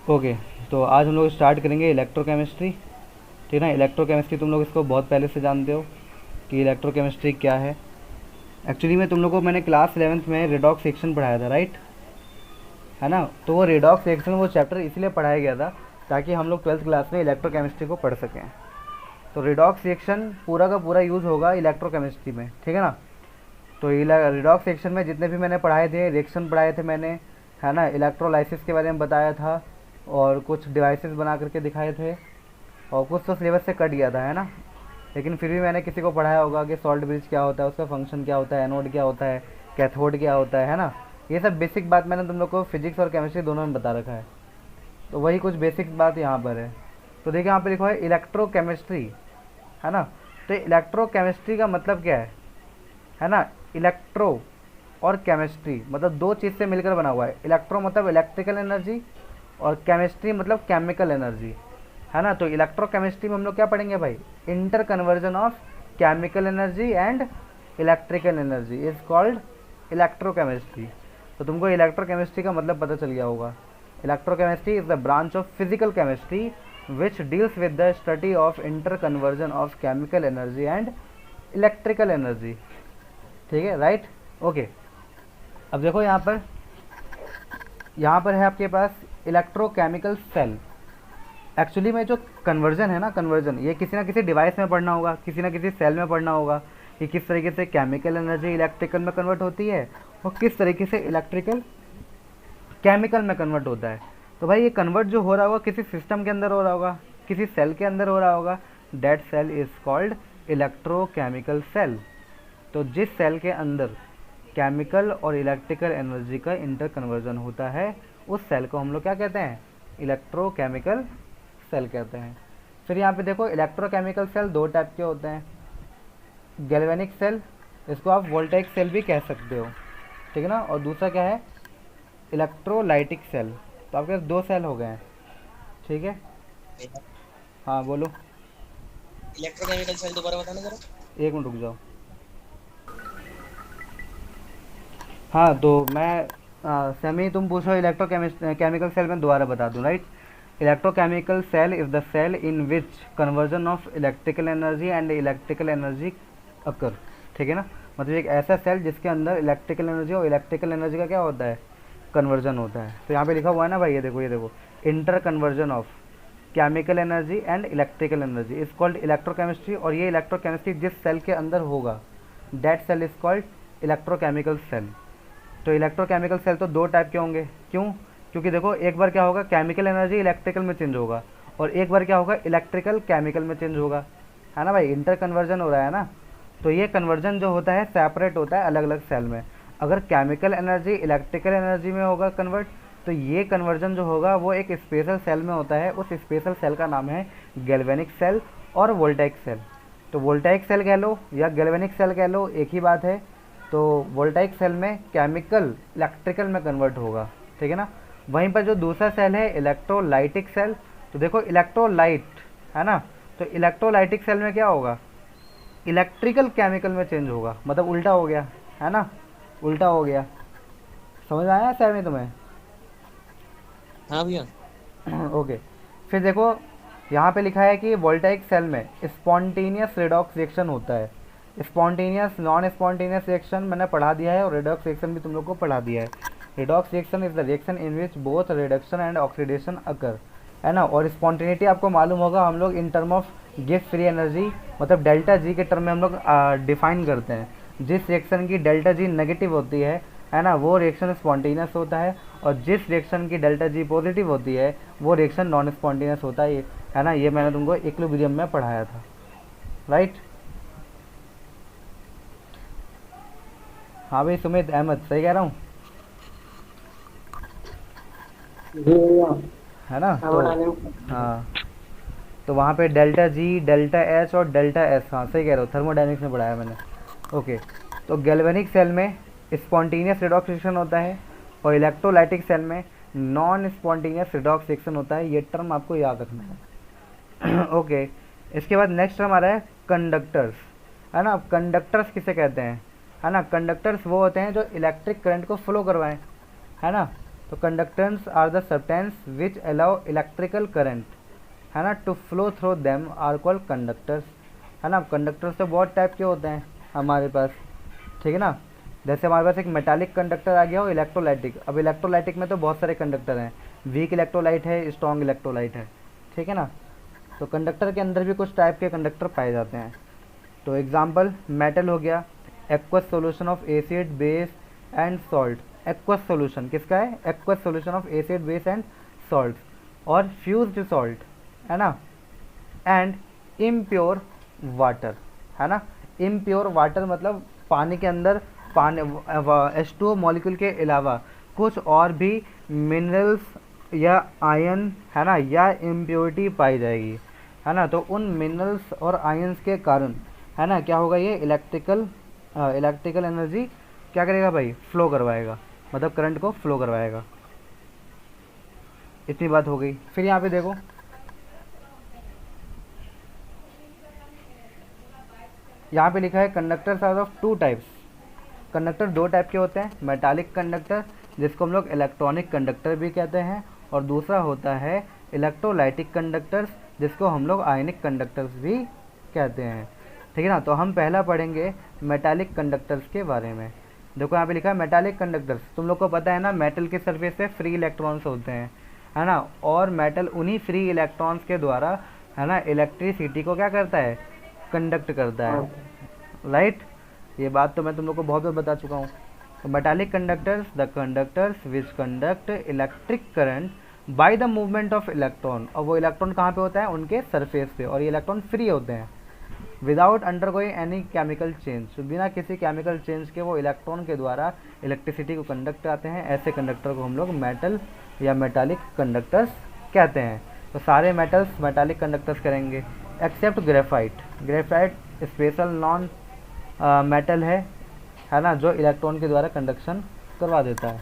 Okay, तो आज हम लोग स्टार्ट करेंगे इलेक्ट्रोकेमिस्ट्री। ठीक है ना। इलेक्ट्रोकेमिस्ट्री तुम लोग इसको बहुत पहले से जानते हो कि इलेक्ट्रोकेमिस्ट्री क्या है। एक्चुअली में तुम लोग को मैंने क्लास 11th में रेडॉक्स सेक्शन पढ़ाया था, राइट, है ना। तो वो रेडॉक्स सेक्शन वो चैप्टर इसलिए पढ़ाया गया था ताकि हम लोग 12th क्लास में इलेक्ट्रोकेमिस्ट्री को पढ़ सकें। तो रेडॉक्स सेक्शन पूरा का पूरा यूज़ होगा इलेक्ट्रोकेमिस्ट्री में, ठीक है ना। तो रेडॉक्स सेक्शन में जितने भी मैंने पढ़ाए थे, रिएक्शन पढ़ाए थे मैंने, है ना, इलेक्ट्रोलाइसिस के बारे में बताया था और कुछ डिवाइसेस बना करके दिखाए थे और कुछ तो सिलेबस से कट गया था, है ना। लेकिन फिर भी मैंने किसी को पढ़ाया होगा कि सॉल्ट ब्रिज क्या होता है, उसका फंक्शन क्या होता है, एनोड क्या होता है, कैथोड क्या होता है ना। ये सब बेसिक बात मैंने तुम लोग को फिजिक्स और केमिस्ट्री दोनों में बता रखा है। तो वही कुछ बेसिक बात यहाँ पर है। तो देखिए यहाँ पे लिखा है इलेक्ट्रोकेमिस्ट्री, है ना। तो इलेक्ट्रोकेमिस्ट्री का मतलब क्या है ना। इलेक्ट्रो और केमिस्ट्री मतलब दो चीज़ से मिलकर बना हुआ है। इलेक्ट्रो मतलब इलेक्ट्रिकल एनर्जी और केमिस्ट्री मतलब केमिकल एनर्जी, है ना। तो इलेक्ट्रोकेमिस्ट्री में हम लोग क्या पढ़ेंगे भाई, inter conversion of chemical energy and electrical energy is called electrochemistry. तो तुमको इलेक्ट्रोकेमिस्ट्री का मतलब पता चल गया होगा। Electrochemistry is the branch of physical chemistry which deals with the study of inter conversion of chemical energy and electrical energy, ठीक है, राइट, ओके। अब देखो यहाँ पर है आपके पास इलेक्ट्रोकेमिकल सेल। एक्चुअली में जो कन्वर्जन है ना, कन्वर्जन ये किसी ना किसी डिवाइस में पढ़ना होगा, किसी ना किसी सेल में पढ़ना होगा कि किस तरीके से केमिकल एनर्जी इलेक्ट्रिकल में कन्वर्ट होती है और किस तरीके से इलेक्ट्रिकल केमिकल में कन्वर्ट होता है। तो भाई ये कन्वर्ट जो हो रहा होगा किसी सिस्टम के अंदर हो रहा होगा, किसी सेल के अंदर हो रहा होगा, that cell is called electrochemical cell. तो जिस सेल के अंदर केमिकल और इलेक्ट्रिकल एनर्जी का इंटर कन्वर्जन होता है उस सेल को हम लोग क्या कहते हैं, इलेक्ट्रोकेमिकल सेल कहते हैं। फिर यहाँ पे देखो इलेक्ट्रोकेमिकल सेल दो टाइप के होते हैं, गैल्वेनिक सेल, इसको आप वोल्टेइक सेल भी कह सकते हो, ठीक है ना, और दूसरा क्या है, इलेक्ट्रोलाइटिक सेल। तो आपके पास दो सेल हो गए हैं, ठीक है। हाँ बोलो। इलेक्ट्रोकेमिकल सेल दोबारा बताना जरा। एक मिनट रुक जाओ। हाँ तो मैं सेमी तुम पूछो केमिकल सेल में दोबारा बता दूँ, right. Electrochemical cell is the cell in which conversion of electrical energy and electrical energy occur, ठीक है ना। मतलब एक ऐसा सेल जिसके अंदर इलेक्ट्रिकल एनर्जी और इलेक्ट्रिकल एनर्जी का क्या होता है, कन्वर्जन होता है। तो यहाँ पे लिखा हुआ है ना भाई, ये देखो interconversion of chemical energy and electrical energy is called electrochemistry. और ये इलेक्ट्रोकेमिस्ट्री जिस सेल के अंदर होगा that cell is called electrochemical cell. तो इलेक्ट्रोकेमिकल सेल तो दो टाइप के होंगे, क्यों, क्योंकि देखो एक बार क्या होगा केमिकल एनर्जी इलेक्ट्रिकल में चेंज होगा और एक बार क्या होगा इलेक्ट्रिकल केमिकल में चेंज होगा, है ना भाई, इंटर कन्वर्जन हो रहा है ना। तो ये कन्वर्जन जो होता है सेपरेट होता है अलग अलग सेल में। अगर केमिकल एनर्जी इलेक्ट्रिकल एनर्जी में होगा कन्वर्ट, तो ये कन्वर्जन जो होगा वो एक स्पेशल सेल में होता है। उस स्पेशल सेल का नाम है गैल्वेनिक सेल और वोल्टेइक सेल। तो वोल्टेइक सेल कह लो या गैल्वेनिक सेल कह लो, एक ही बात है। तो वोल्टेइक सेल में केमिकल इलेक्ट्रिकल में कन्वर्ट होगा, ठीक है ना। वहीं पर जो दूसरा सेल है इलेक्ट्रोलाइटिक सेल, तो देखो इलेक्ट्रोलाइट, है ना, तो इलेक्ट्रोलाइटिक सेल में क्या होगा, इलेक्ट्रिकल केमिकल में चेंज होगा, मतलब उल्टा हो गया, है ना, उल्टा हो गया। समझ आया सर में तुम्हें? हाँ भैया। ओके। फिर देखो यहाँ पे लिखा है कि वोल्टेइक सेल में स्पॉन्टेनियस रेडॉक्स रिएक्शन होता है। स्पॉन्टेनियस नॉन स्पॉन्टेनियस रिएक्शन मैंने पढ़ा दिया है और रेडॉक्स रिएक्शन भी तुम लोग को पढ़ा दिया है। Redox reaction is the reaction in which both reduction and oxidation occur, है ना। और स्पॉन्टेनिटी आपको मालूम होगा, हम लोग in term of Gibbs free energy मतलब डेल्टा जी के टर्म में हम लोग डिफाइन करते हैं। जिस रिएक्शन की डेल्टा जी नेगेटिव होती है ना, वो रिएक्शन स्पॉन्टेनियस होता है, और जिस रिएक्शन की डेल्टा जी पॉजिटिव होती है वो रिएक्शन नॉन स्पॉन्टेनियस होता है ना। ये मैंने तुमको इक्विलिब्रियम में पढ़ाया था, राइट। हाँ भाई सुमित अहमद, सही कह रहा हूँ, है ना। तो हाँ, तो वहाँ पे डेल्टा जी, डेल्टा एच और डेल्टा एस, हाँ सही कह रहे हो, थर्मोडायनेमिक्स में पढ़ाया मैंने, ओके। तो गैल्वेनिक सेल में स्पॉन्टेनियस रिडॉक्स रिएक्शन होता है और इलेक्ट्रोलाइटिक सेल में नॉन स्पॉन्टेनियस रिडॉक्स रिएक्शन होता है। ये टर्म आपको याद रखना है। ओके। इसके बाद नेक्स्ट टर्म आ रहा है कंडक्टर्स, है ना। कंडक्टर्स किसे कहते हैं, है ना। कंडक्टर्स वो होते हैं जो इलेक्ट्रिक करंट को फ्लो करवाएं, है ना। तो conductance are the substance which allow electrical current, है ना, to flow through them are called conductors, है ना। कंडक्टर्स तो बहुत टाइप के होते हैं हमारे पास, ठीक है ना। जैसे हमारे पास एक मेटालिक कंडक्टर आ गया हो, इलेक्ट्रोलाइटिक। अब इलेक्ट्रोलाइटिक में तो बहुत सारे कंडक्टर हैं, वीक इलेक्ट्रोलाइट है, स्ट्रॉन्ग इलेक्ट्रोलाइट है, ठीक है ना। तो कंडक्टर के अंदर भी कुछ टाइप के कंडक्टर पाए जाते हैं। तो एग्जांपल मेटल हो गया, aqueous solution of acid base and salt. Aqueous solution किसका है? Aqueous solution of acid base and salt. और फ्यूज्ड सॉल्ट, है ना। एंड इम्प्योर वाटर, है ना। इम्प्योर वाटर मतलब पानी के अंदर पानी H2O मॉलिक्यूल के अलावा कुछ और भी मिनरल्स या आयन, है ना, या इम्प्योरिटी पाई जाएगी, है ना। तो उन मिनरल्स और आयंस के कारण, है ना, क्या होगा, ये इलेक्ट्रिकल एनर्जी क्या करेगा भाई? फ्लो करवाएगा, मतलब करंट को फ्लो करवाएगा। इतनी बात हो गई। फिर यहाँ पे देखो, यहाँ पे लिखा है conductors are of two types. Conductor दो टाइप के होते हैं, मेटालिक कंडक्टर जिसको हम लोग इलेक्ट्रॉनिक कंडक्टर भी कहते हैं, और दूसरा होता है इलेक्ट्रोलाइटिक कंडक्टर्स जिसको हम लोग आयनिक कंडक्टर्स भी कहते हैं, ठीक है ना। तो हम पहला पढ़ेंगे मेटालिक कंडक्टर्स के बारे में। देखो यहाँ पे लिखा है मेटालिक कंडक्टर्स। तुम लोग को पता है ना, मेटल के सरफेस पे फ्री इलेक्ट्रॉन्स होते हैं, है ना, और मेटल उन्हीं फ्री इलेक्ट्रॉन्स के द्वारा, है ना, इलेक्ट्रिसिटी को क्या करता है? कंडक्ट करता है, राइट। ये बात तो मैं तुम लोग को बहुत बार बता चुका हूँ। तो metallic conductors, the conductors which conduct electric current by the movement of electron. और वो इलेक्ट्रॉन कहाँ पे होता है? उनके सरफेस पे, और ये इलेक्ट्रॉन फ्री होते हैं। Without undergoing any chemical change, तो बिना किसी केमिकल चेंज के वो इलेक्ट्रॉन के द्वारा इलेक्ट्रिसिटी को कंडक्ट करते हैं। ऐसे कंडक्टर को हम लोग मेटल या मेटालिक कंडक्टर्स कहते हैं। तो सारे मेटल्स मेटालिक कंडक्टर्स करेंगे except graphite. Graphite special non metal है ना, जो इलेक्ट्रॉन के द्वारा कंडक्शन करवा देता है।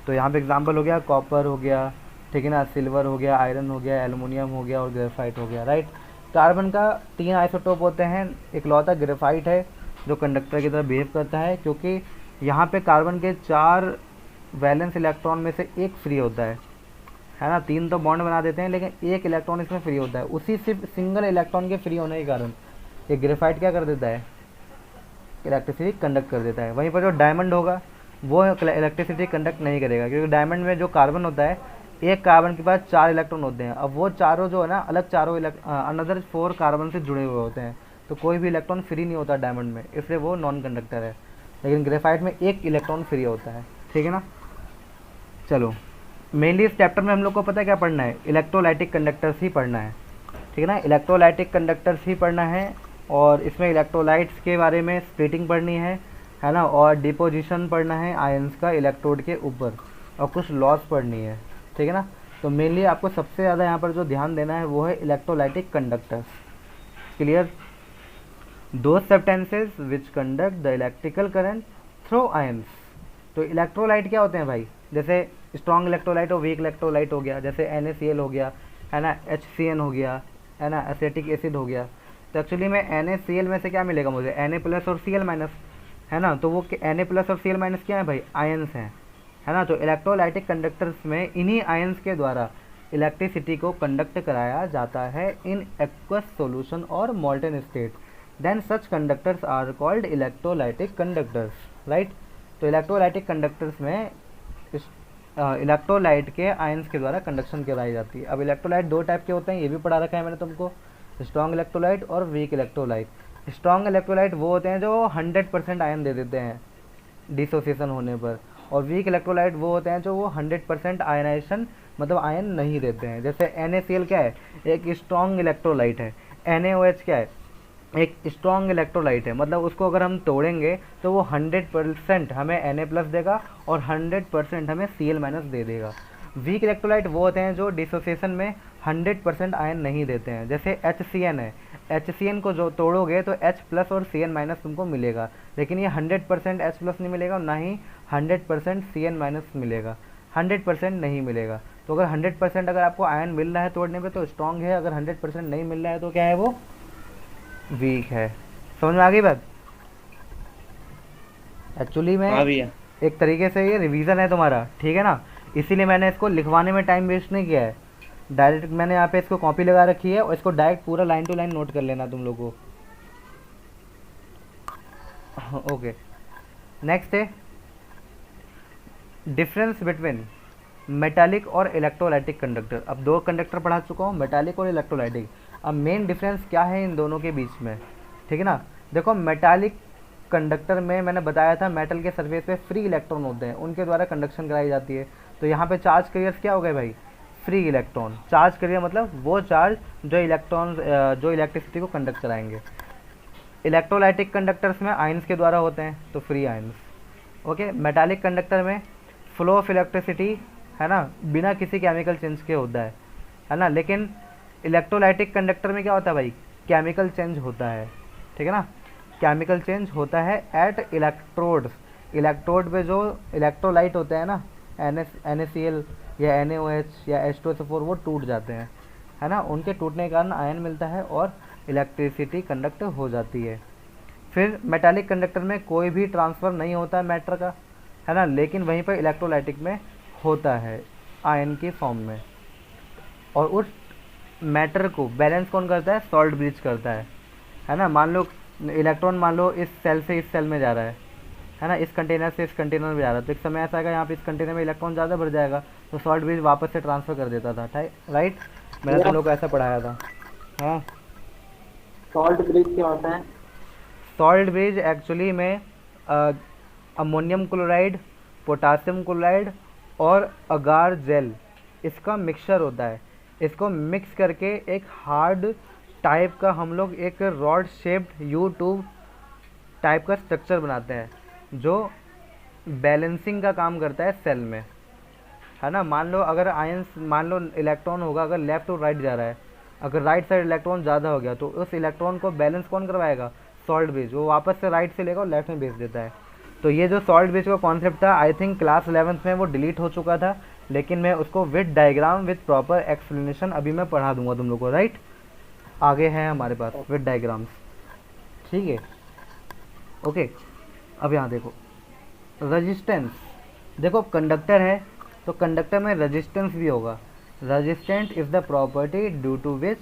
तो यहाँ पे एग्जांपल हो गया कॉपर हो गया, ठीक है ना, सिल्वर हो गया, आयरन हो गया, एल्युमिनियम हो गया और ग्रेफाइट हो गया, राइट। कार्बन का 3 आइसोटोप होते हैं, इकलौता ग्रेफाइट है जो कंडक्टर की तरह बिहेव करता है, क्योंकि यहाँ पे कार्बन के 4 वैलेंस इलेक्ट्रॉन में से एक फ्री होता है ना। 3 तो बॉन्ड बना देते हैं लेकिन एक इलेक्ट्रॉन इसमें फ्री होता है। उसी सिर्फ सिंगल इलेक्ट्रॉन के फ्री होने के कारण ये ग्रेफाइट क्या कर देता है? इलेक्ट्रिसिटी कंडक्ट कर देता है। वहीं पर जो डायमंड होगा वो इलेक्ट्रिसिटी कंडक्ट नहीं करेगा, क्योंकि डायमंड में जो कार्बन होता है, एक कार्बन के पास 4 इलेक्ट्रॉन होते हैं। अब वो चारों जो है ना, अलग चारों अनदर 4 कार्बन से जुड़े हुए होते हैं, तो कोई भी इलेक्ट्रॉन फ्री नहीं होता डायमंड में, इसलिए वो नॉन कंडक्टर है। लेकिन ग्रेफाइट में एक इलेक्ट्रॉन फ्री होता है, ठीक है ना। चलो, मेनली इस चैप्टर में हम लोग को पता है क्या पढ़ना है? इलेक्ट्रोलाइटिक कंडक्टर्स ही पढ़ना है, ठीक है ना। इलेक्ट्रोलाइटिक कंडक्टर्स ही पढ़ना है, और इसमें इलेक्ट्रोलाइट्स के बारे में स्प्लिटिंग पढ़नी है ना, और डिपोजिशन पढ़ना है आयंस का इलेक्ट्रोड के ऊपर, और कुछ लॉस पढ़नी है, ठीक है ना। तो मेनली आपको सबसे ज़्यादा यहाँ पर जो ध्यान देना है वो है इलेक्ट्रोलाइटिक कंडक्टर्स। क्लियर? दो substances which conduct the electrical current through ions. तो इलेक्ट्रोलाइट क्या होते हैं भाई? जैसे स्ट्रॉन्ग इलेक्ट्रोलाइट और वीक इलेक्ट्रोलाइट हो गया, जैसे NaCl हो गया, है ना, HCN हो गया, है ना, एसिटिक एसिड हो गया। तो एक्चुअली में NaCl में से क्या मिलेगा मुझे? Na+ और Cl-, है ना। तो वो Na+ और Cl- क्या है भाई? आयंस हैं, है ना। तो इलेक्ट्रोलाइटिक कंडक्टर्स में इन्हीं आयंस के द्वारा इलेक्ट्रिसिटी को कंडक्ट कराया जाता है इन एक्वस सॉल्यूशन और molten state. Then such conductors are called electrolytic conductors, right. तो इलेक्ट्रोलाइटिक कंडक्टर्स में इलेक्ट्रोलाइट के आयंस के द्वारा कंडक्शन कराई जाती है। अब इलेक्ट्रोलाइट दो टाइप के होते हैं, ये भी पढ़ा रखा है मैंने तुमको, स्ट्रॉन्ग इलेक्ट्रोलाइट और वीक इलेक्ट्रोलाइट। स्ट्रॉन्ग इलेक्ट्रोलाइट वो होते हैं जो 100% आयन दे देते हैं डिसोसिएशन होने पर, और वीक इलेक्ट्रोलाइट वो होते हैं जो वो 100% आयनाइजेशन मतलब आयन नहीं देते हैं। जैसे NaCl क्या है? एक स्ट्रॉन्ग इलेक्ट्रोलाइट है। NaOH क्या है? एक स्ट्रॉन्ग इलेक्ट्रोलाइट है, मतलब उसको अगर हम तोड़ेंगे तो वो 100% हमें Na+ देगा और 100% हमें Cl- दे देगा। वीक इलेक्ट्रोलाइट वो होते हैं जो डिसोसिएशन में 100% आयन नहीं देते हैं। जैसे HCN है, HCN को जो तोड़ोगे तो H+ और Cn- तुमको मिलेगा, लेकिन ये 100% H+ नहीं मिलेगा और ना ही 100% Cn- मिलेगा, 100% नहीं मिलेगा। तो अगर 100% अगर आपको आयन मिल रहा है तोड़ने पे तो स्ट्रॉन्ग है, अगर 100% नहीं मिल रहा है तो क्या है? वो वीक है। समझ में आ गई बात? एक्चुअली में हाँ भैया। एक तरीके से ये रिवीजन है तुम्हारा, ठीक है ना। इसीलिए मैंने इसको लिखवाने में टाइम वेस्ट नहीं किया है, डायरेक्ट मैंने यहाँ पे इसको कॉपी लगा रखी है और इसको डायरेक्ट पूरा लाइन टू लाइन नोट कर लेना तुम लोग को। ओके, नेक्स्ट है डिफरेंस बिटवीन मेटालिक और इलेक्ट्रोलाइटिक कंडक्टर। अब दो कंडक्टर पढ़ा चुका हूँ, मेटालिक और इलेक्ट्रोलाइटिक। अब मेन डिफरेंस क्या है इन दोनों के बीच में, ठीक है ना। देखो मेटालिक कंडक्टर में मैंने बताया था मेटल के सरफेस पे फ्री इलेक्ट्रॉन होते हैं, उनके द्वारा कंडक्शन कराई जाती है। तो यहाँ पे चार्ज कैरियर्स क्या हो गए भाई, फ्री इलेक्ट्रॉन। चार्ज कैरियर मतलब वो चार्ज जो इलेक्ट्रिसिटी को कंडक्ट कराएंगे। इलेक्ट्रोलाइटिक कंडक्टर्स में आयंस के द्वारा होते हैं, तो free ions. Okay, metallic conductor में फ्लो ऑफ इलेक्ट्रिसिटी है ना, बिना किसी केमिकल चेंज के होता है ना। लेकिन इलेक्ट्रोलाइटिक कंडक्टर में क्या होता है भाई, केमिकल चेंज होता है, ठीक है ना। केमिकल चेंज होता है एट इलेक्ट्रोड्स। इलेक्ट्रोड पे जो इलेक्ट्रोलाइट होते हैं ना, NaCl या NaOH या H2SO4, वो टूट जाते हैं, है ना। उनके टूटने के कारण आयन मिलता है और इलेक्ट्रिसिटी कंडक्ट हो जाती है। फिर मेटालिक कंडक्टर में कोई भी ट्रांसफ़र नहीं होता है मैटर का, है ना, लेकिन वहीं पर इलेक्ट्रोलाइटिक में होता है आयन के फॉर्म में। और उस मैटर को बैलेंस कौन करता है, सॉल्ट ब्रिज करता है ना। मान लो इलेक्ट्रॉन, मान लो इस सेल से इस सेल में जा रहा है ना, इस कंटेनर से इस कंटेनर में जा रहा है, तो एक समय ऐसा आएगा यहाँ पे इस कंटेनर में इलेक्ट्रॉन ज़्यादा भर जाएगा, तो सॉल्ट ब्रिज वापस से ट्रांसफ़र कर देता था, राइट। मैंने तुम लोग को ऐसा पढ़ाया था। हाँ, सॉल्ट ब्रिज क्या होता है? सॉल्ट ब्रिज एक्चुअली में अमोनियम क्लोराइड, पोटासियम क्लोराइड और अगार जेल, इसका मिक्सचर होता है। इसको मिक्स करके एक हार्ड टाइप का हम लोग एक rod shaped you tube type का स्ट्रक्चर बनाते हैं, जो बैलेंसिंग का काम करता है सेल में, है ना। मान लो अगर आयंस, मान लो इलेक्ट्रॉन होगा, अगर लेफ्ट और राइट जा रहा है, अगर राइट साइड इलेक्ट्रॉन ज़्यादा हो गया तो उस इलेक्ट्रॉन को बैलेंस कौन करवाएगा, सॉल्ट ब्रिज। वो वापस से राइट से लेकर और लेफ्ट में भेज देता है। तो ये जो सॉल्ट ब्रिज का कॉन्सेप्ट था, आई थिंक क्लास 11th में वो डिलीट हो चुका था, लेकिन मैं उसको with diagram with proper explanation अभी मैं पढ़ा दूंगा तुम लोग को, राइट। आगे है हमारे पास विद डायग्राम्स, ठीक है। ओके, अब यहाँ देखो रेजिस्टेंस। देखो कंडक्टर है तो कंडक्टर में रेजिस्टेंस भी होगा। Resistant is the property due to which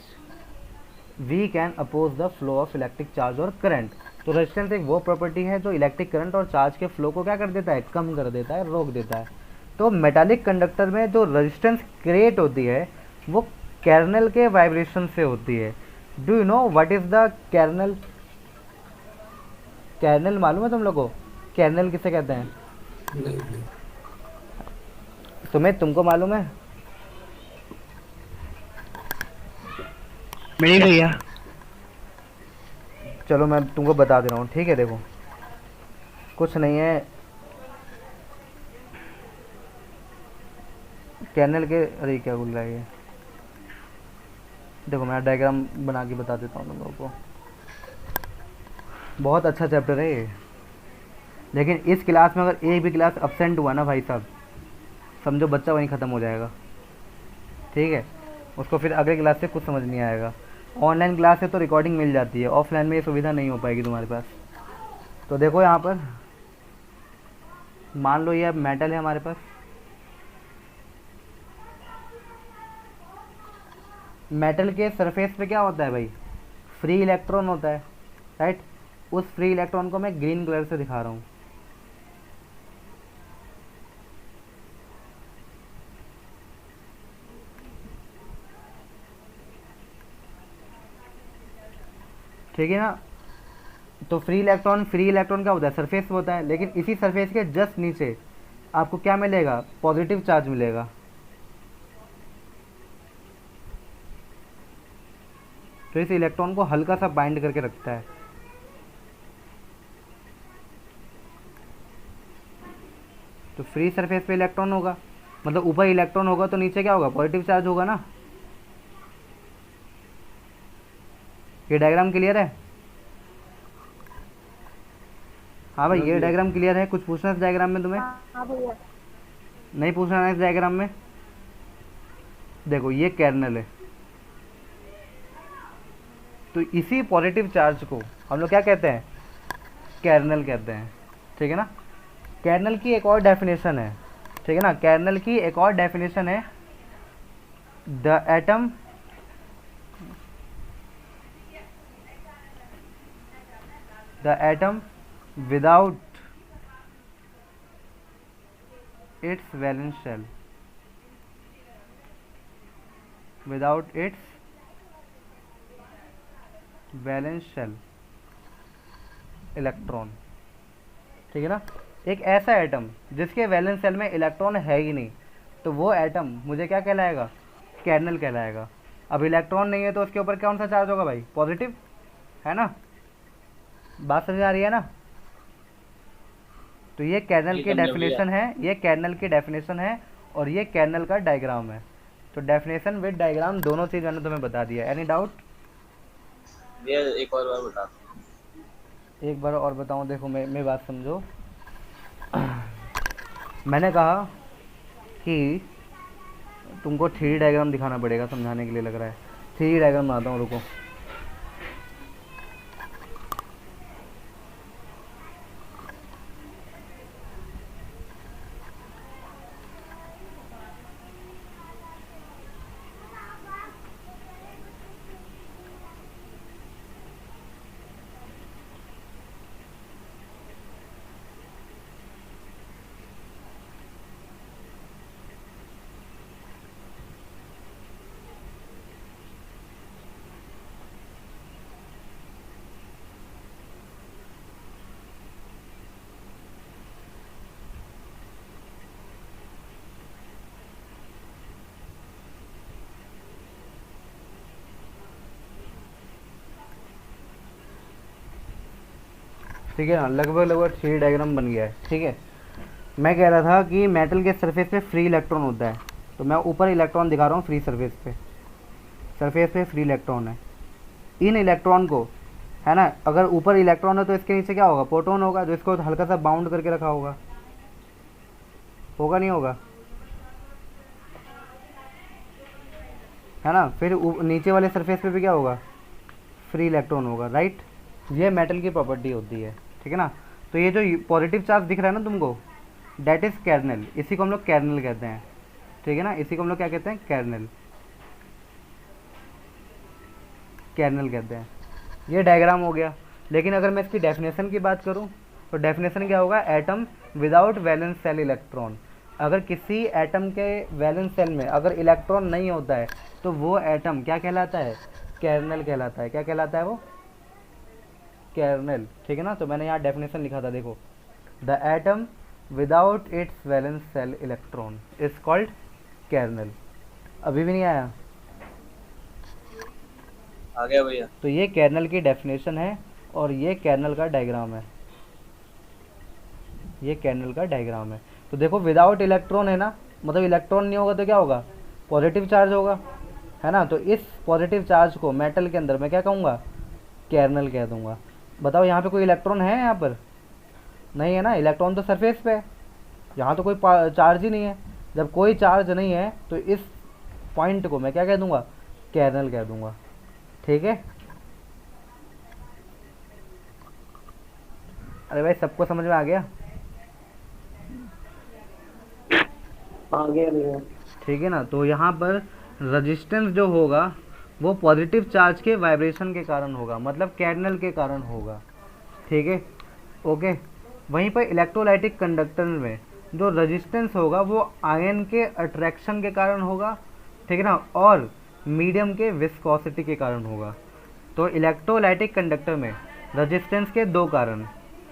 we can oppose the flow of electric charge और करंट। तो रेजिस्टेंस एक वो प्रॉपर्टी है जो इलेक्ट्रिक करंट और चार्ज के फ्लो को क्या कर देता है, कम कर देता है, रोक देता है। तो मेटालिक कंडक्टर में जो रेजिस्टेंस क्रिएट होती है वो कर्नल के वाइब्रेशन से होती है। Do you know what is the kernel? Kernel मालूम है तुम लोग को, कर्नल किसे कहते हैं? तुम्हें, तुमको मालूम है? नहीं भैया। चलो मैं तुमको बता दे रहा हूँ, ठीक है। देखो कुछ नहीं है, कर्नल के, अरे क्या बोल रहा है ये, देखो मैं डायग्राम बना के बता देता हूँ तुम लोगों को। बहुत अच्छा चैप्टर है ये, लेकिन इस क्लास में अगर एक भी क्लास अब्सेंट हुआ ना भाई साहब, समझो बच्चा वहीं ख़त्म हो जाएगा, ठीक है। उसको फिर अगले क्लास से कुछ समझ नहीं आएगा। ऑनलाइन क्लास है तो रिकॉर्डिंग मिल जाती है, ऑफलाइन में ये सुविधा नहीं हो पाएगी तुम्हारे पास। तो देखो यहाँ पर मान लो ये अब मेटल है हमारे पास, मेटल के सरफेस पे क्या होता है भाई, फ्री इलेक्ट्रॉन होता है, राइट। उस फ्री इलेक्ट्रॉन को मैं ग्रीन कलर से दिखा रहा हूँ, ठीक है ना। तो फ्री इलेक्ट्रॉन क्या होता है, सरफेस होता है, लेकिन इसी सरफेस के जस्ट नीचे आपको क्या मिलेगा, पॉजिटिव चार्ज मिलेगा। तो इस इलेक्ट्रॉन को हल्का सा बाइंड करके रखता है। तो फ्री सरफेस पे इलेक्ट्रॉन होगा, मतलब ऊपर इलेक्ट्रॉन होगा तो नीचे क्या होगा, पॉजिटिव चार्ज होगा ना। ये डायग्राम क्लियर है? हाँ भाई, ये डायग्राम क्लियर है? कुछ पूछना है इस डायग्राम में तुम्हें? हाँ भैया। नहीं पूछना है इस डायग्राम में? देखो ये कर्नल है, तो इसी पॉजिटिव चार्ज को हम लोग क्या कहते हैं, कर्नल कहते हैं, ठीक है ना। कर्नल की एक और डेफिनेशन है, ठीक है ना। कर्नल की एक और डेफिनेशन है, the atom without its valence shell, without its valence shell electron, ठीक है ना। एक ऐसा एटम जिसके वैलेंस शेल में इलेक्ट्रॉन है ही नहीं, तो वो एटम मुझे क्या कहलाएगा, कर्नल कहलाएगा। अब इलेक्ट्रॉन नहीं है तो उसके ऊपर कौन सा चार्ज होगा भाई, पॉजिटिव, है ना। बात समझ आ रही है ना। तो ये कर्नल की डेफिनेशन है, ये कर्नल की डेफिनेशन है और ये कर्नल का डायग्राम है। तो डेफिनेशन विद डायग्राम दोनों चीज़ मैंने तुम्हें बता दिया। Any doubt? एक और बार बता। एक बार और बताऊं, देखो मेरी बात समझो। मैंने कहा कि तुमको 3D डायग्राम दिखाना पड़ेगा समझाने के लिए, लग रहा है 3D डायग्राम बनाता हूँ, रुको। ठीक है ना, लगभग 3D डायग्राम बन गया है। ठीक है, मैं कह रहा था कि मेटल के सरफेस पे फ्री इलेक्ट्रॉन होता है, तो मैं ऊपर इलेक्ट्रॉन दिखा रहा हूँ फ्री सरफेस पे फ्री इलेक्ट्रॉन है। इन इलेक्ट्रॉन को, है ना, अगर ऊपर इलेक्ट्रॉन है तो इसके नीचे क्या होगा, प्रोटॉन होगा, जो इसको हल्का सा बाउंड करके रखा होगा नहीं होगा, है ना। फिर नीचे वाले सरफेस पे भी क्या होगा, फ्री इलेक्ट्रॉन होगा, राइट। ये मेटल की प्रॉपर्टी होती है, ठीक है ना। तो ये जो पॉजिटिव चार्ज दिख रहा है ना तुमको, डेट इज कर्नल, इसी को हम लोग कर्नल कहते हैं, ठीक है ना। इसी को हम लोग क्या कहते हैं, कर्नल कहते हैं। ये डायग्राम हो गया। लेकिन अगर मैं इसकी डेफिनेशन की बात करूं तो डेफिनेशन क्या होगा, atom without valence shell electron. अगर किसी एटम के वैलेंस सेल में अगर इलेक्ट्रॉन नहीं होता है तो वो एटम क्या कहलाता है, कर्नल कहलाता है। क्या कहलाता है वो, कर्नल, ठीक है ना। तो मैंने यहाँ डेफिनेशन लिखा था, देखो, the atom without its valence shell electron is called kernel. अभी भी नहीं आया? आ गया भैया। तो ये कर्नल की डेफिनेशन है और ये कर्नल का डायग्राम है, ये कर्नल का डायग्राम है। तो देखो विदाउट इलेक्ट्रॉन है ना, मतलब इलेक्ट्रॉन नहीं होगा तो क्या होगा, पॉजिटिव चार्ज होगा, है ना। तो इस पॉजिटिव चार्ज को मेटल के अंदर मैं क्या कहूँगा, कर्नल कह दूंगा। बताओ यहाँ पे कोई इलेक्ट्रॉन है, यहाँ पर नहीं है ना, इलेक्ट्रॉन तो सरफेस पे है, यहाँ तो कोई चार्ज ही नहीं है। जब कोई चार्ज नहीं है तो इस पॉइंट को मैं क्या कह दूंगा, कर्नल कह दूंगा, ठीक है। अरे भाई सबको समझ में आ गया? आ गया भैया। ठीक है ना। तो यहाँ पर रेजिस्टेंस जो होगा वो पॉजिटिव चार्ज के वाइब्रेशन के कारण होगा, मतलब कर्नल के कारण होगा, ठीक है, ओके। वहीं पर इलेक्ट्रोलाइटिक कंडक्टर में जो रेजिस्टेंस होगा वो आयन के अट्रैक्शन के कारण होगा, ठीक है ना, और मीडियम के विस्कोसिटी के कारण होगा। तो इलेक्ट्रोलाइटिक कंडक्टर में रेजिस्टेंस के दो कारण,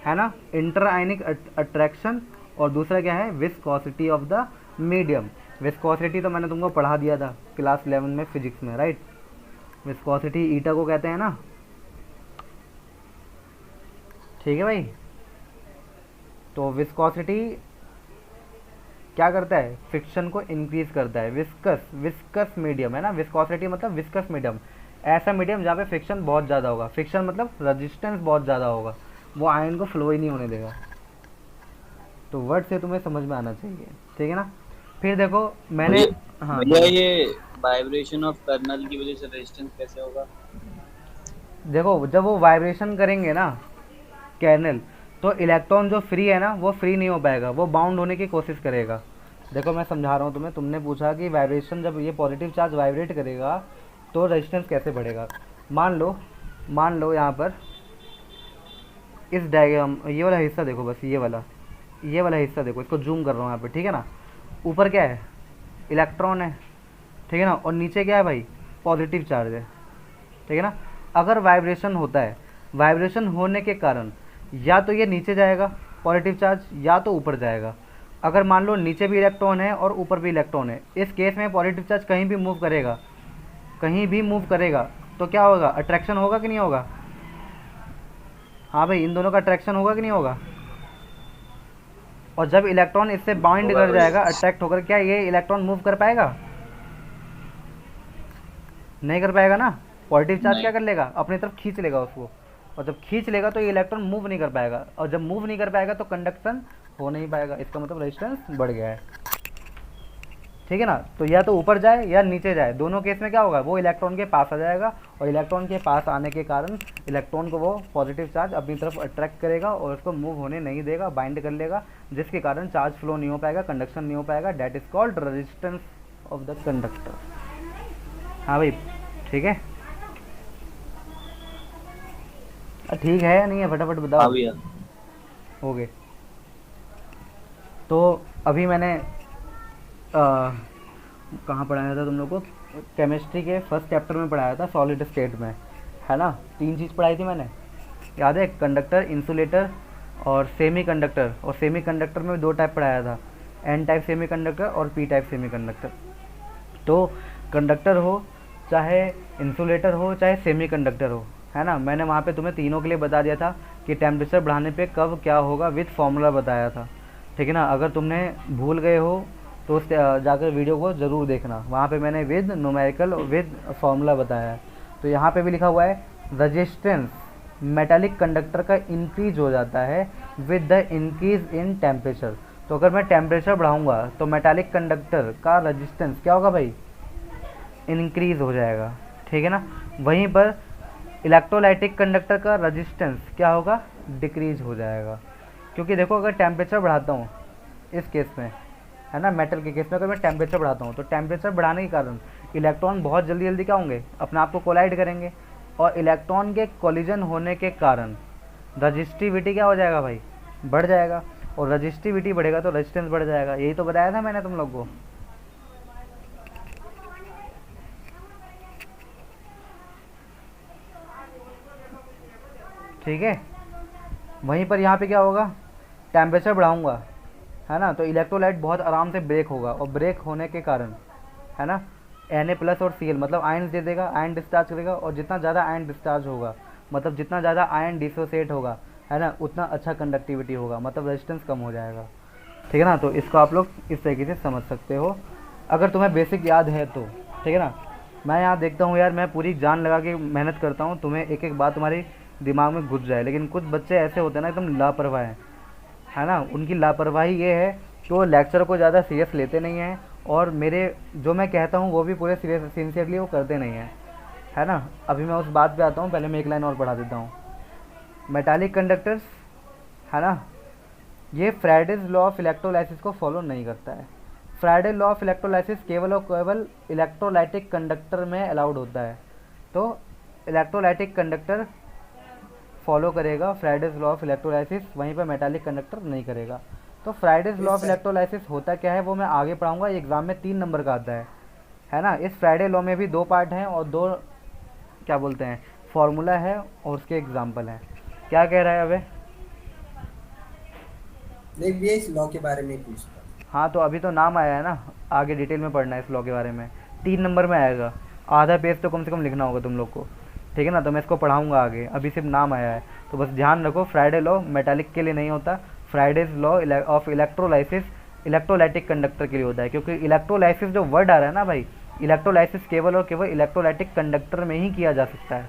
है ना, इंटर आयनिक अट्रैक्शन और दूसरा क्या है, viscosity of the medium. Viscosity तो मैंने तुमको पढ़ा दिया था क्लास 11 में फिजिक्स में, राइट। विस्कोसिटी ईटा को कहते हैं ना, ठीक है भाई। तो विस्कोसिटी क्या करता है, फ्रिक्शन को इंक्रीज करता है। विस्कस मीडियम, है ना, विस्कोसिटी मतलब विस्कस मीडियम, ऐसा मीडियम जहाँ पे फ्रिक्शन बहुत ज़्यादा होगा। फ्रिक्शन मतलब रेजिस्टेंस बहुत ज़्यादा होगा, वो आयन को फ्लो ही नहीं होने देगा। तो वर्ड से तुम्हें समझ में आना चाहिए, ठीक है ना। फिर देखो मैंने, हाँ भैया ये वाइब्रेशन ऑफ कर्नल की वजह से रेजिस्टेंस कैसे होगा? देखो जब वो वाइब्रेशन करेंगे ना कर्नल, तो इलेक्ट्रॉन जो फ्री है ना वो फ्री नहीं हो पाएगा, वो बाउंड होने की कोशिश करेगा, देखो मैं समझा रहा हूँ तुम्हें, तुमने पूछा कि वाइब्रेशन, जब ये पॉजिटिव चार्ज वाइब्रेट करेगा तो रेजिस्टेंस कैसे बढ़ेगा। मान लो यहाँ पर इस डायग्राम, ये वाला हिस्सा देखो, बस ये वाला हिस्सा देखो, इसको जूम कर रहा हूँ यहाँ पे, ठीक है ना। ऊपर क्या है, इलेक्ट्रॉन है, ठीक है ना, और नीचे क्या है भाई, पॉजिटिव चार्ज है, ठीक है ना। अगर वाइब्रेशन होता है, वाइब्रेशन होने के कारण या तो ये नीचे जाएगा पॉजिटिव चार्ज, या तो ऊपर जाएगा। अगर मान लो नीचे भी इलेक्ट्रॉन है और ऊपर भी इलेक्ट्रॉन है, इस केस में पॉजिटिव चार्ज कहीं भी मूव करेगा तो क्या होगा, अट्रैक्शन होगा कि नहीं होगा। हाँ भाई, इन दोनों का अट्रैक्शन होगा कि नहीं होगा। और जब इलेक्ट्रॉन इससे बाइंड कर जाएगा, अट्रैक्ट होकर, क्या ये इलेक्ट्रॉन मूव कर पाएगा, नहीं कर पाएगा ना। पॉजिटिव चार्ज क्या कर लेगा, अपनी तरफ खींच लेगा उसको, और जब खींच लेगा तो ये इलेक्ट्रॉन मूव नहीं कर पाएगा, और जब मूव नहीं कर पाएगा तो कंडक्शन हो नहीं पाएगा। इसका मतलब रेजिस्टेंस बढ़ गया है, ठीक है ना। तो या तो ऊपर जाए या नीचे जाए, दोनों केस में क्या होगा, वो इलेक्ट्रॉन के पास आ जाएगा, और इलेक्ट्रॉन के पास आने के कारण इलेक्ट्रॉन को वो पॉजिटिव चार्ज अपनी तरफ अट्रैक्ट करेगा और उसको मूव होने नहीं देगा, बाइंड कर लेगा, जिसके कारण चार्ज फ्लो नहीं हो पाएगा, कंडक्शन नहीं हो पाएगा। That is called resistance of the conductor. हाँ भाई, ठीक है, ठीक है या नहीं है, फटाफट बताओ। भैया हो गए। तो अभी मैंने कहाँ पढ़ाया था तुम लोग को, केमिस्ट्री के फर्स्ट चैप्टर में पढ़ाया था, सॉलिड स्टेट में, है ना। 3 चीज़ पढ़ाई थी मैंने, याद है, कंडक्टर, इंसुलेटर और सेमी कंडक्टर। और सेमी कंडक्टर में भी 2 टाइप पढ़ाया था, एन टाइप सेमी कंडक्टर और पी टाइप सेमी कंडक्टर। तो कंडक्टर हो, चाहे इंसुलेटर हो, चाहे सेमी कंडक्टर हो, है ना, मैंने वहाँ पे तुम्हें तीनों के लिए बता दिया था कि टेम्परेचर बढ़ाने पे कब क्या होगा, विद फॉर्मूला बताया था, ठीक है ना। अगर तुमने भूल गए हो तो जाकर वीडियो को ज़रूर देखना, वहाँ पे मैंने विद न्यूमेरिकल विद फॉर्मूला बताया है। तो यहाँ पे भी लिखा हुआ है, रजिस्टेंस मेटालिक कंडक्टर का इंक्रीज हो जाता है with the increase in temperature. तो अगर मैं टेम्परेचर बढ़ाऊँगा तो मेटालिक कंडक्टर का रजिस्टेंस क्या होगा भाई, इंक्रीज हो जाएगा, ठीक है ना। वहीं पर इलेक्ट्रोलाइटिक कंडक्टर का रेजिस्टेंस क्या होगा, डिक्रीज हो जाएगा। क्योंकि देखो, अगर टेम्परेचर बढ़ाता हूँ इस केस में, है ना, मेटल के केस में अगर मैं टेम्परेचर बढ़ाता हूँ तो टेम्परेचर बढ़ाने के कारण इलेक्ट्रॉन बहुत जल्दी क्या होंगे, अपने आप को कोलाइड करेंगे, और इलेक्ट्रॉन के कोलिजन होने के कारण रजिस्टिविटी क्या हो जाएगा भाई, बढ़ जाएगा, और रजिस्टिविटी बढ़ेगा तो रेजिस्टेंस बढ़ जाएगा। यही तो बताया था मैंने तुम लोग को। ठीक है, वहीं पर यहाँ पे क्या होगा, टेम्परेचर बढ़ाऊंगा, है ना, तो इलेक्ट्रोलाइट बहुत आराम से ब्रेक होगा, और ब्रेक होने के कारण, है ना, Na+ और Cl मतलब आयन दे देगा, आयन डिस्चार्ज करेगा, और जितना ज़्यादा आयन डिस्चार्ज होगा, मतलब जितना ज़्यादा आयन डिसोसिएट होगा, है ना, उतना अच्छा कंडक्टिविटी होगा, मतलब रेजिस्टेंस कम हो जाएगा, ठीक है ना। तो इसको आप लोग इस तरीके से समझ सकते हो, अगर तुम्हें बेसिक याद है तो, ठीक है ना। मैं यहाँ देखता हूँ यार, मैं पूरी जान लगा के मेहनत करता हूँ, तुम्हें एक एक बात तुम्हारी दिमाग में घुस जाए, लेकिन कुछ बच्चे ऐसे होते हैं ना, एकदम लापरवाह है ना। उनकी लापरवाही ये है कि वो लेक्चर को ज़्यादा सीरियस लेते नहीं हैं, और मेरे जो मैं कहता हूँ वो भी पूरे सिंसियरली वो करते नहीं हैं, है ना। अभी मैं उस बात पे आता हूँ, पहले मैं एक लाइन और पढ़ा देता हूँ। मेटालिक कंडक्टर्स, है ना, ये फ्राइडेज लॉ ऑफ इलेक्ट्रोलाइसिस को फॉलो नहीं करता है। फ्राइडे लॉ ऑफ इलेक्ट्रोलाइसिस केवल और केवल इलेक्ट्रोलाइटिक कंडक्टर में अलाउड होता है, तो इलेक्ट्रोलाइटिक कंडक्टर फॉलो करेगा फ्राइडेज लॉ ऑफ इलेक्ट्रोलाइसिस, वहीं पर मेटालिक कंडक्टर नहीं करेगा। तो फ्राइडेज लॉ ऑफ इलेक्ट्रोलाइसिस होता क्या है वो मैं आगे पढ़ाऊंगा, ये एग्जाम में 3 नंबर का आता है ना। इस फ्राइडे लॉ में भी 2 पार्ट हैं और 2 क्या बोलते हैं, फॉर्मूला है और उसके एग्जाम्पल हैं। क्या कह रहा है अबे? नहीं भैया, इस लॉ के बारे में पूछता। हाँ, तो अभी तो नाम आया है ना, आगे डिटेल में पढ़ना है इस लॉ के बारे में, 3 नंबर में आएगा, आधा पेज तो कम से कम लिखना होगा तुम लोग को, ठीक है ना। तो मैं इसको पढ़ाऊंगा आगे, अभी सिर्फ नाम आया है, तो बस ध्यान रखो, फ्राइडे लॉ मेटालिक के लिए नहीं होता, Fridays law of electrolysis electrolytic conductor के लिए होता है। क्योंकि इलेक्ट्रोलाइसिस जो वर्ड आ रहा है ना भाई, इलेक्ट्रोलाइसिस केवल और केवल इलेक्ट्रोलाइटिक कंडक्टर में ही किया जा सकता है,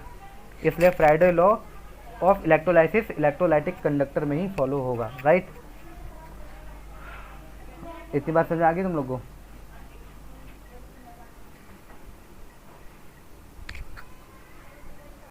इसलिए Friday law of electrolysis electrolytic conductor में ही फॉलो होगा, राइट। इतनी बात समझ आ गई तुम लोग को?